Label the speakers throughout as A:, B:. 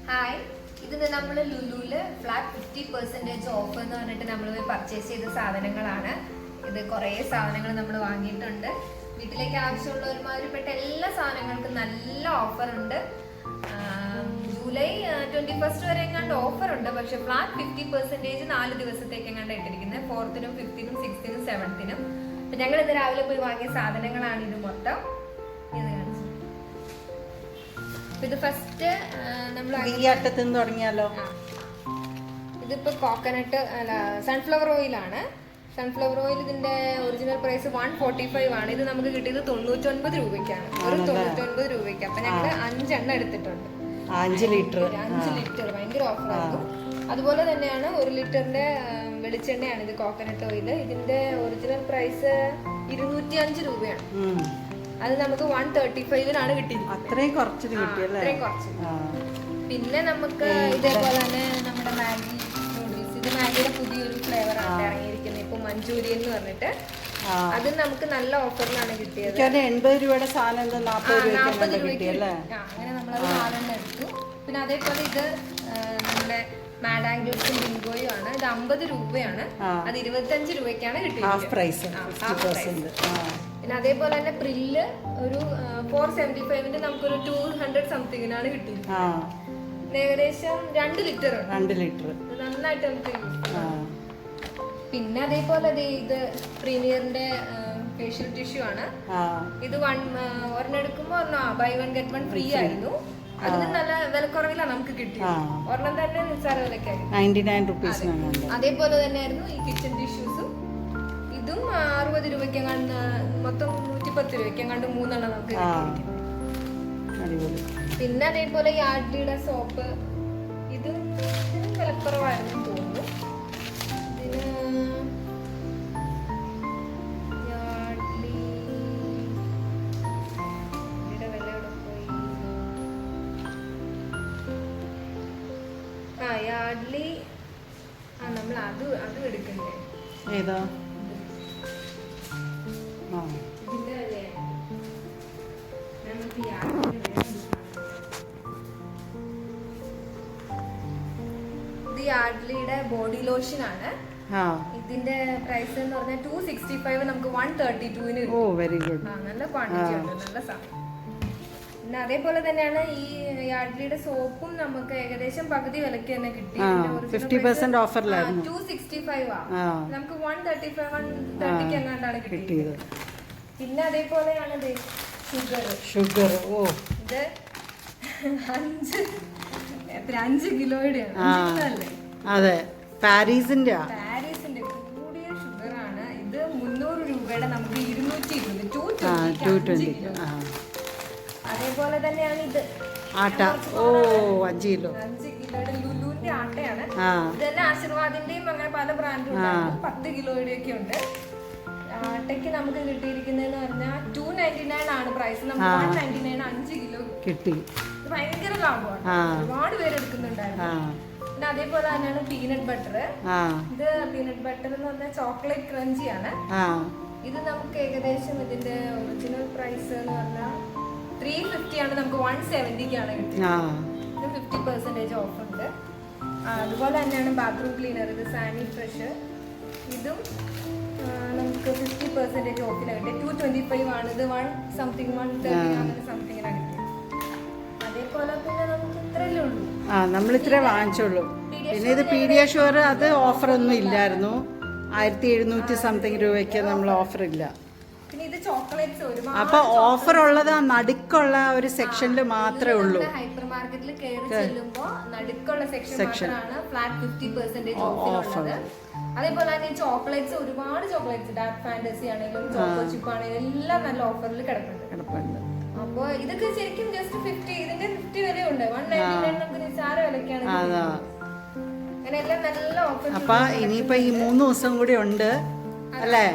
A: Hi, ഇത് നമ്മൾ ലുലുവില് flat 50% of എന്ന് പറഞ്ഞിട്ട് നമ്മൾ പർച്ചേസ് ചെയ്ത സാധനങ്ങളാണ്. ഇത് കുറേ സാധനങ്ങൾ നമ്മൾ വാങ്ങിയിട്ടുണ്ട്. വീട്ടിലേക്ക് ആവശ്യമുള്ള ഒരുമാതിരിപ്പെട്ട എല്ലാ സാധനങ്ങൾക്കും നല്ല ഓഫർ ഉണ്ട്. ജൂലൈ 21 വരെ എങ്ങാണ്ട് ഓഫർ ഉണ്ട്. പക്ഷെ ഫ്ലാറ്റ് 50% 4 ദിവസത്തേക്ക് എങ്ങാണ്ട് ഇട്ടിരിക്കുന്നത്. 4th-നും 5th-നും 6th-നും 7th-നും. അപ്പൊ ഞങ്ങൾ ഇന്ന് രാവിലെ പോയി വാങ്ങിയ സാധനങ്ങളാണ് ഇത് മൊത്തം. ഇത് ഫസ്റ്റ് നമ്മൾ
B: ഈ അറ്റത്ത് നിന്ന് തുടങ്ങിയാലോ.
A: ഇതിപ്പോ കോക്കനട്ട് അല്ല സൺഫ്ലവർ ഓയിലാണ്. സൺഫ്ലവർ ഓയിൽ ഇതിന്റെ ഒറിജിനൽ പ്രൈസ് 145 ആണ്. ഇത് നമുക്ക് കിട്ടിയത് 99 രൂപയ്ക്കാണ്. ഒരു 99 രൂപയ്ക്ക്. അപ്പൊ ഞങ്ങള് 5 എണ്ണം എടുത്തിട്ടുണ്ട്.
B: 5 ലിറ്റർ
A: ഭയങ്കര ഓഫർ ആയിരുന്നു. അതുപോലെ തന്നെയാണ് 1 ലിറ്ററിന്റെ വെളിച്ചെണ്ണയാണ് ഇത്, കോക്കനട്ട് ഓയിൽ. ഇതിന്റെ ഒറിജിനൽ പ്രൈസ് 205 രൂപയാണ്. അത് നമുക്ക് 135-നാണ് കിട്ടിയത്.
B: അത്രയും കുറച്ച് കിട്ടിയല്ലേ.
A: പിന്നെ നമുക്ക് ഇതേപോലെ തന്നെ നമ്മുടെ മാഗി നൂഡിൽസ്, ഇത് മാഗിയുടെ പുതിയൊരു ഫ്ലേവർ ആണ് ഇറങ്ങിയിരിക്കുന്നത് ഇപ്പൊ, മഞ്ചൂരിയൻ എന്ന് പറഞ്ഞിട്ട്. അത് നമുക്ക് നല്ല ഓഫറിലാണ് കിട്ടിയത്.
B: 80 രൂപയുടെ സാധനം 40 രൂപയ്ക്ക്.
A: അങ്ങനെ നമ്മളത് 4 എണ്ണം എടുത്തു. പിന്നെ അതേപോലെ ഇത് നമ്മുടെ മാഡാംഗിൾസും ബിങ്കോയും ആണ്. ഇത് 50 രൂപയാണ്. അത് 25 രൂപയ്ക്കാണ് കിട്ടിയത്. പിന്നെ അതേപോലെ തന്നെ പ്രില്ല് ഒരു 475-ന്റെ നമുക്കൊരു 200 സംതിങ്ങിനാണ് കിട്ടിയത്. ഏകദേശം 2 ലിറ്റർ നന്നായിട്ട് നമുക്ക് യൂസ് ചെയ്യാം. പിന്നെ അതേപോലെ ഇത് പ്രീമിയറിന്റെ ഫേഷ്യൽ ടിഷ്യൂ ആണ്. ഇത് ഒരെണ്ണം എടുക്കുമ്പോ ബൈ 1 ഗെറ്റ് 1 ഫ്രീ ആയിരുന്നു. അതിന് നല്ല വിലക്കുറവിലാണ് നമുക്ക് കിട്ടിയത്. ഒരെണ്ണം തന്നെ നിസ്സാര വിലക്കായിരുന്നു,
B: 99 രൂപീസ്.
A: അതേപോലെ തന്നെയായിരുന്നു ഈ കിച്ചൺ ടിഷ്യൂസും. ഇതും 60 രൂപയ്ക്ക് കണ്ട് മൊത്തം 110 രൂപയ്ക്ക് കണ്ട് 3 എണ്ണം നമുക്ക് കിട്ടിയിരിക്കുന്നത്. പിന്നെ അതേപോലെ യാർഡ്ലിയുടെ സോപ്പ്, ഇത് വിലക്കുറവായിരുന്നു തോന്നുന്നു. ഇതിന് യാർഡ്ലി നമ്മൾ അതും എടുക്കണ്ടേ.
B: ഏതാ?
A: ഇതിന്റെ വിലയാണ്. ഇത് യാർഡ്ലിയുടെ ബോഡി ലോഷൻ ആണ്. ഇതിന്റെ പ്രൈസ് എന്ന് പറഞ്ഞാൽ 265, നമുക്ക് 132-ന്.
B: ഓ വെരി ഗുഡ്.
A: നല്ല ക്വാണ്ടിറ്റി ഉണ്ട്, നല്ല സാധനം. പിന്നെ അതേപോലെ തന്നെയാണ് ഈ യാർഡ്ലിയുടെ സോപ്പും നമുക്ക് ഏകദേശം പകുതി വിലക്ക് തന്നെ കിട്ടി.
B: 50% ഓഫറിലായിരുന്നു.
A: 265 നമുക്ക് 135 എങ്ങാണ്ടാണ് കിട്ടിയത്. പിന്നെ അതേപോലെയാണ് ഷുഗർ. ഓ ഇത് 5 കിലോയുടെയാണ്.
B: അതെ, പാരീസിന്റെ
A: കൂടിയ ഷുഗർ ആണ്. ഇത് 300 രൂപയുടെ നമുക്ക് 220. അതേപോലെ തന്നെയാണ് ഇത്
B: ആട്ട. ഓ 5
A: കിലോയുടെ ലുലുവിന്റെ ആട്ടയാണ്. ഇത് തന്നെ ആശീർവാദിന്റെയും അങ്ങനെ പല ബ്രാൻഡും 10 കിലോയുടെ ഒക്കെ ഉണ്ട്. ആട്ടയ്ക്ക് നമുക്ക് കിട്ടിയിരിക്കുന്നതെന്ന് പറഞ്ഞാൽ 299 ആണ് പ്രൈസ്. നമുക്ക് 199 5 കിലോ കിട്ടി. ഭയങ്കര ലാഭമാണ്, ഒരുപാട് പേര് എടുക്കുന്നുണ്ടായിരുന്നു. പിന്നെ അതേപോലെ തന്നെയാണ് പീനട്ട് ബട്ടർ. ഇത് പീനട്ട് ബട്ടർ എന്ന് പറഞ്ഞാൽ ചോക്ലേറ്റ് ക്രഞ്ചി ആണ്. ഇത് നമുക്ക് ഏകദേശം ഇതിന്റെ ഒറിജിനൽ പ്രൈസ് എന്ന് പറഞ്ഞാൽ 350 ആണ്, നമുക്ക് 170-ക്കാണ് കിട്ടിയത്. ഇത് 50% ഓഫ് ഉണ്ട്. അതുപോലെ തന്നെയാണ് ബാത്റൂം ക്ലീനർ. ഇത് സാനി ഫ്രഷ്. ഇതും നമുക്ക് 50% ഓഫിലാണ് കിട്ടിയത്. 225 ആണ്. ഇത് 130 അങ്ങനെ സംതിങ്ങിനാണ് കിട്ടിയത്. അതേപോലെ പിന്നെ നമുക്ക് ഇത്രയല്ലേ ഉള്ളൂ.
B: നമ്മൾ ഇത്രേ വാങ്ങിച്ചുള്ളൂ. പിന്നെ ഇത് പീഡിയാഷുവർ, അത് ഓഫർ ഒന്നും ഇല്ലായിരുന്നു. 1700 സംതിങ് രൂപയ്ക്ക് നമ്മൾ ഓഫർ ഇല്ല. അപ്പൊ ഓഫർ ഉള്ളത് ആ നടുക്കുള്ള ഒരു സെക്ഷനിൽ മാത്രമേ ഉള്ളൂ.
A: ഹൈപ്പർ മാർക്കറ്റിൽ കയറി ചെല്ലുമ്പോ നടുക്കുള്ള സെക്ഷൻ ആണ് ഫ്ലാറ്റ് 50% ഓഫിലുള്ളത്. അതേപോലെ തന്നെ ചോക്ലേറ്റ്സ്, ഒരുപാട് ചോക്ലേറ്റ്സ്, ഡാർക്ക് ഫാന്റസി ആണെങ്കിലും ചോക്കോ ചിപ്പ് ആണെങ്കിലും എല്ലാം നല്ല ഓഫറിൽ കിടപ്പുണ്ട്. അപ്പൊ ഇതൊക്കെ ശരിക്കും ജസ്റ്റ് 50, ഇതിന്റെ 50 വരെ ഉണ്ട്. 199 നമുക്ക് നിസ്സാര വിലക്കാണ്. അങ്ങനെ എല്ലാം നല്ല ഓഫർ.
B: അപ്പൊ ഇനിയിപ്പോ ഈ 3 ദിവസം കൂടി ഉണ്ട് അല്ലേ?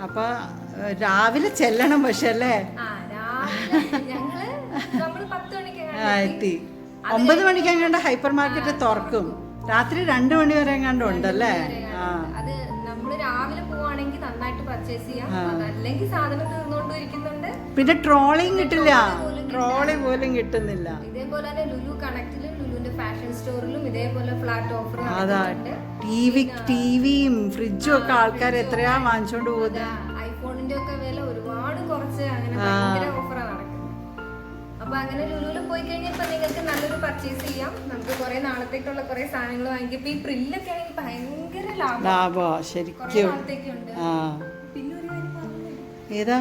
B: അപ്പൊ രാവിലെ ചെല്ലണം. പക്ഷെ അല്ലേ,
A: നമ്മള് 10 മണിക്ക്
B: 9 മണിക്ക് എങ്ങാണ്ട് ഹൈപ്പർ മാർക്കറ്റ് തുറക്കും. രാത്രി 2 മണി വരെ എങ്ങാണ്ട് ഉണ്ടല്ലേ.
A: അത് നമ്മള് രാവിലെ പോവാണെങ്കിൽ നന്നായിട്ട് പർച്ചേസ് ചെയ്യാം. അല്ലെങ്കിൽ സാധനം തീർന്നുകൊണ്ടിരിക്കുന്നുണ്ട്.
B: പിന്നെ ട്രോളിങ് കിട്ടില്ല. ട്രോളി പോലും കിട്ടുന്നില്ല.
A: ഇതേപോലെ തന്നെ ലുലു കണക്റ്റിലും ലുലുവിന്റെ ഫാഷൻ സ്റ്റോറിലും ഇതേപോലെ ഫ്ലാറ്റ് ഓഫർ
B: അതാ ടിവിയും ഫ്രിഡ്ജും ഒക്കെ ആൾക്കാർ എത്രയാ വാങ്ങിച്ചോണ്ട് പോകുന്നത്.
A: ഐഫോണിന്റെ ഒക്കെ വില ഒരുപാട് കുറച്ച് അങ്ങനെ ഭയങ്കര ഓഫറാണ് നടക്കുന്നത്. അപ്പൊ അങ്ങനെ ലുലുവിൽ പോയി കഴിഞ്ഞപ്പോ നിങ്ങൾക്ക് നല്ലൊരു പർച്ചേസ് ചെയ്യാം. നമുക്ക് കുറെ നാളത്തേക്കുള്ള കുറെ സാധനങ്ങൾ വാങ്ങിക്കും. ഇപ്പൊ ഈ പ്രില്ലൊക്കെ ആണെങ്കിൽ ഭയങ്കര
B: ലാഭമാ ശരിക്കും.
A: നാളത്തേക്കുണ്ട്. പിന്നെ ഒരു കാര്യം പറഞ്ഞു,
B: ഏതാ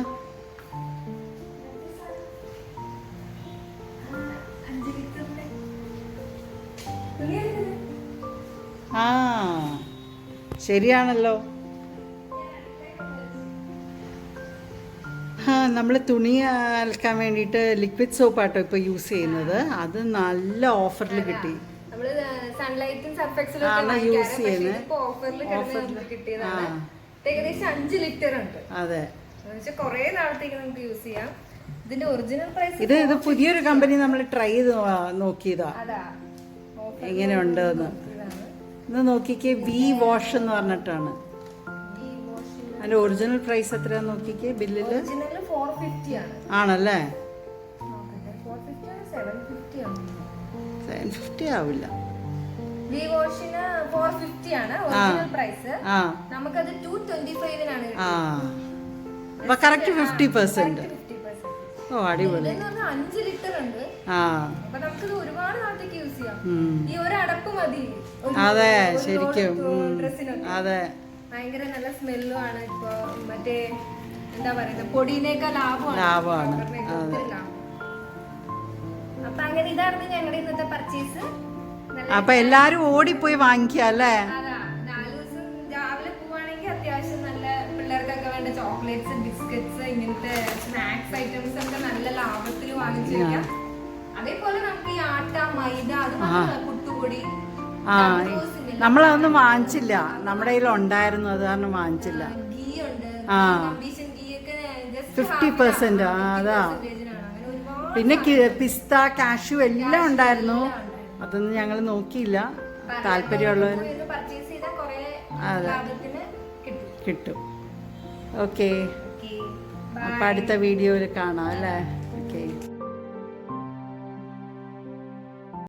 B: ആ ശരിയാണല്ലോ. നമ്മൾ തുണി അലക്കാൻ വേണ്ടിയിട്ട് ലിക്വിഡ് സോപ്പാട്ടോ ഇപ്പോൾ യൂസ് ചെയ്യുന്നത്. അത് നല്ല ഓഫറിൽ കിട്ടി. യൂസ് ചെയ്യുന്നത്
A: ഏകദേശം 5 ലിറ്റർ ഉണ്ട്.
B: അതെ,
A: കുറെ നാളത്തേക്ക് നമുക്ക് യൂസ് ചെയ്യാം. ഇതിന്റെ ഒറിജിനൽ പ്രൈസ്
B: ഇത് പുതിയൊരു കമ്പനി നമ്മൾ ട്രൈ ചെയ്ത് നോക്കിയതാ എങ്ങനെയുണ്ട് എന്ന്. ഇത് നോക്കിക്കേ, വി വാഷ് എന്ന് പറഞ്ഞിട്ടാണ്. അതിന്റെ ഒറിജിനൽ പ്രൈസ് എത്രയാന്ന് നോക്കിക്കേ ബില്ലില്.
A: 450 ആണ്.
B: ആണല്ലേ?
A: 750
B: 750 ആവില്ല.
A: വി വാഷിന് 450 ആണ് ഒറിജിനൽ പ്രൈസ്. നമുക്കത് 225
B: അപ്പൊ കറക്റ്റ് 50%. ഓ അടിപൊളി.
A: 5 ലിറ്റർ ഉണ്ട്. അപ്പൊ നമുക്കിത് ഒരുപാട് നാളത്തേക്ക് യൂസ് ചെയ്യാം. ഈ ഒരു അടപ്പ് മതി.
B: അതെ ശരിക്കും. അതെ,
A: ഭയങ്കര നല്ല സ്മെല്ലും ആണ്. ഇപ്പൊ മറ്റേ എന്താ പറയുന്നത്, പൊടിയിനേക്കാൾ ലാഭമാണ്. അപ്പൊ അങ്ങനെ ഇതായിരുന്നു ഞങ്ങളുടെ ഇന്നത്തെ പർച്ചേസ്.
B: അപ്പൊ എല്ലാരും ഓടിപ്പോയി വാങ്ങിക്കുക അല്ലേ?
A: അതാ 4 ദിവസം രാവിലെ പോവാണെങ്കിൽ അത്യാവശ്യം നല്ല പിള്ളേർക്കൊക്കെ വേണ്ട ചോക്ലേറ്റ്സ്, ബിസ്ക്കറ്റ്സ്, ഇങ്ങനത്തെ സ്നാക്സ് ഐറ്റംസ് ഒക്കെ നല്ല ലാഭത്തിൽ വാങ്ങിച്ചു വെക്കാം. അതേപോലെ നമുക്ക് ഈ ആട്ട, മൈദ, അത് പുട്ടുപൊടി,
B: നമ്മളതൊന്നും വാങ്ങിച്ചില്ല. നമ്മുടെ കയ്യിൽ ഉണ്ടായിരുന്നു, അത് കാരണം വാങ്ങിച്ചില്ല.
A: ഗീ ഉണ്ട്,
B: 50%. അതാ. പിന്നെ പിസ്ത, കാഷ്യൂ എല്ലാം ഉണ്ടായിരുന്നു. അതൊന്നും ഞങ്ങൾ നോക്കിയില്ല. താല്പര്യമുള്ളവർ കിട്ടും. ഓക്കെ, അപ്പൊ അടുത്ത വീഡിയോയിൽ കാണാം അല്ലേ? ഓക്കെ.